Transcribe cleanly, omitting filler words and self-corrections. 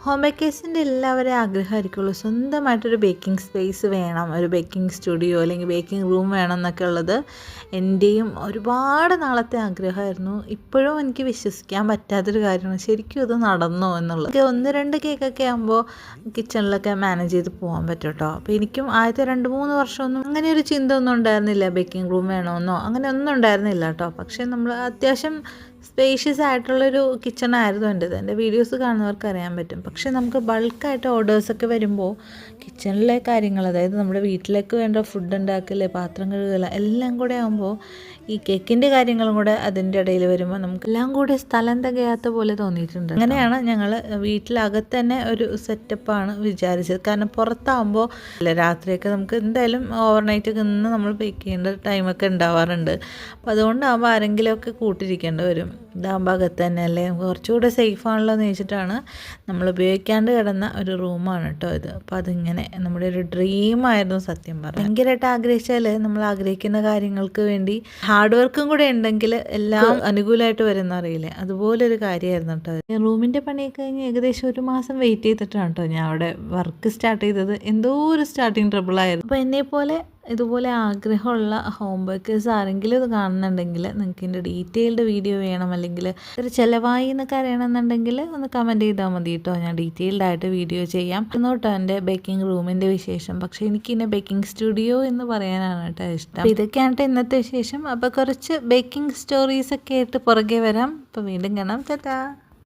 Home ബേക്കേഴ്സിൻ്റെ എല്ലാവരും ആഗ്രഹമായിരിക്കുള്ളൂ സ്വന്തമായിട്ടൊരു baking space വേണം, ഒരു ബേക്കിംഗ് സ്റ്റുഡിയോ അല്ലെങ്കിൽ ബേക്കിംഗ് റൂം വേണം എന്നൊക്കെ ഉള്ളത് എൻ്റെയും ഒരുപാട് നാളത്തെ ആഗ്രഹമായിരുന്നു. ഇപ്പോഴും എനിക്ക് വിശ്വസിക്കാൻ പറ്റാത്തൊരു കാര്യമാണ്, ശരിക്കും ഇത് നടന്നോ എന്നുള്ളത്. എനിക്ക് 1-2 കേക്കൊക്കെ ആകുമ്പോൾ കിച്ചണിലൊക്കെ മാനേജ് ചെയ്ത് പോകാൻ പറ്റും കേട്ടോ. അപ്പോൾ എനിക്കും ആദ്യത്തെ 2-3 വർഷമൊന്നും അങ്ങനെ ഒരു ചിന്ത ഒന്നും ഉണ്ടായിരുന്നില്ല, ബേക്കിംഗ് റൂം വേണമെന്നോ അങ്ങനെ ഒന്നും ഉണ്ടായിരുന്നില്ല കേട്ടോ. പക്ഷേ നമ്മൾ അത്യാവശ്യം സ്പേഷ്യസ് ആയിട്ടുള്ളൊരു കിച്ചണായിരുന്നു എൻ്റേത്. എൻ്റെ വീഡിയോസ് കാണുന്നവർക്ക് അറിയാൻ പറ്റും. പക്ഷേ നമുക്ക് ബൾക്കായിട്ട് ഓർഡേഴ്സൊക്കെ വരുമ്പോൾ കിച്ചണിലെ കാര്യങ്ങൾ, അതായത് നമ്മുടെ വീട്ടിലേക്ക് വേണ്ട ഫുഡ് ഉണ്ടാക്കൽ, പാത്രം കഴുകൽ എല്ലാം കൂടെ ആകുമ്പോൾ ഈ കേക്കിൻ്റെ കാര്യങ്ങളും കൂടെ അതിൻ്റെ ഇടയിൽ വരുമ്പോൾ നമുക്ക് എല്ലാം കൂടെ സ്ഥലം തികയാത്ത പോലെ തോന്നിയിട്ടുണ്ട്. അങ്ങനെയാണ് ഞങ്ങൾ വീട്ടിലകത്ത് തന്നെ ഒരു സെറ്റപ്പാണ് വിചാരിച്ചത്. കാരണം പുറത്താകുമ്പോൾ രാത്രിയൊക്കെ നമുക്ക് എന്തായാലും ഓവർനൈറ്റൊക്കെ നിന്ന് നമ്മൾ ബേക്ക് ചെയ്യേണ്ട ടൈമൊക്കെ ഉണ്ടാവാറുണ്ട്. അപ്പോൾ അതുകൊണ്ടാകുമ്പോൾ ആരെങ്കിലുമൊക്കെ കൂട്ടിരിക്കേണ്ടി വരും. ഇതാകുമ്പോൾ അകത്ത് തന്നെ അല്ലേ കുറച്ചുകൂടെ സേഫാണല്ലോ എന്ന് വെച്ചിട്ടാണ് നമ്മൾ ഉപയോഗിക്കാണ്ട് കിടന്ന ഒരു റൂമാണ് കേട്ടോ ഇത്. അപ്പോൾ അതിങ്ങനെ നമ്മുടെ ഒരു ഡ്രീമായിരുന്നു സത്യം പറഞ്ഞാൽ. ഭയങ്കരമായിട്ട് ആഗ്രഹിച്ചാൽ നമ്മൾ ആഗ്രഹിക്കുന്ന കാര്യങ്ങൾക്ക് വേണ്ടി ഹാർഡ് വർക്കും കൂടെ ഉണ്ടെങ്കിൽ എല്ലാം അനുകൂലമായിട്ട് വരുന്ന അറിയില്ലേ, അതുപോലൊരു കാര്യമായിരുന്നു കേട്ടോ. റൂമിൻ്റെ പണിയൊക്കെ കഴിഞ്ഞ് ഏകദേശം 1 മാസം വെയിറ്റ് ചെയ്തിട്ടാണ് കേട്ടോ ഞാൻ അവിടെ വർക്ക് സ്റ്റാർട്ട് ചെയ്തത്. എന്തോ ഒരു സ്റ്റാർട്ടിങ് ട്രബിളായിരുന്നു. അപ്പോൾ എന്നെപ്പോലെ ഇതുപോലെ ആഗ്രഹമുള്ള ഹോം ബേക്കേഴ്സ് ആരെങ്കിലും ഇത് കാണുന്നുണ്ടെങ്കിൽ നിങ്ങൾക്ക് ഇതിൻ്റെ ഡീറ്റെയിൽഡ് വീഡിയോ വേണം, അല്ലെങ്കിൽ ഒരു ചിലവായി എന്നൊക്കെ അറിയണമെന്നുണ്ടെങ്കിൽ ഒന്ന് കമൻറ്റ് ചെയ്താൽ മതി കേട്ടോ. ഞാൻ ഡീറ്റെയിൽഡ് ആയിട്ട് വീഡിയോ ചെയ്യാം. കേട്ടോ എൻ്റെ ബേക്കിംഗ് റൂമിൻ്റെ വിശേഷം. പക്ഷേ എനിക്കിന്നെ ബേക്കിംഗ് സ്റ്റുഡിയോ എന്ന് പറയാനാണ് കേട്ടോ ഇഷ്ടം. അപ്പോൾ ഇതൊക്കെയാണ് കേട്ടോ ഇന്നത്തെ വിശേഷം. അപ്പോൾ കുറച്ച് ബേക്കിംഗ് സ്റ്റോറീസൊക്കെ ആയിട്ട് പുറകെ വരാം. അപ്പോൾ വീണ്ടും കാണാം. ടാറ്റാ.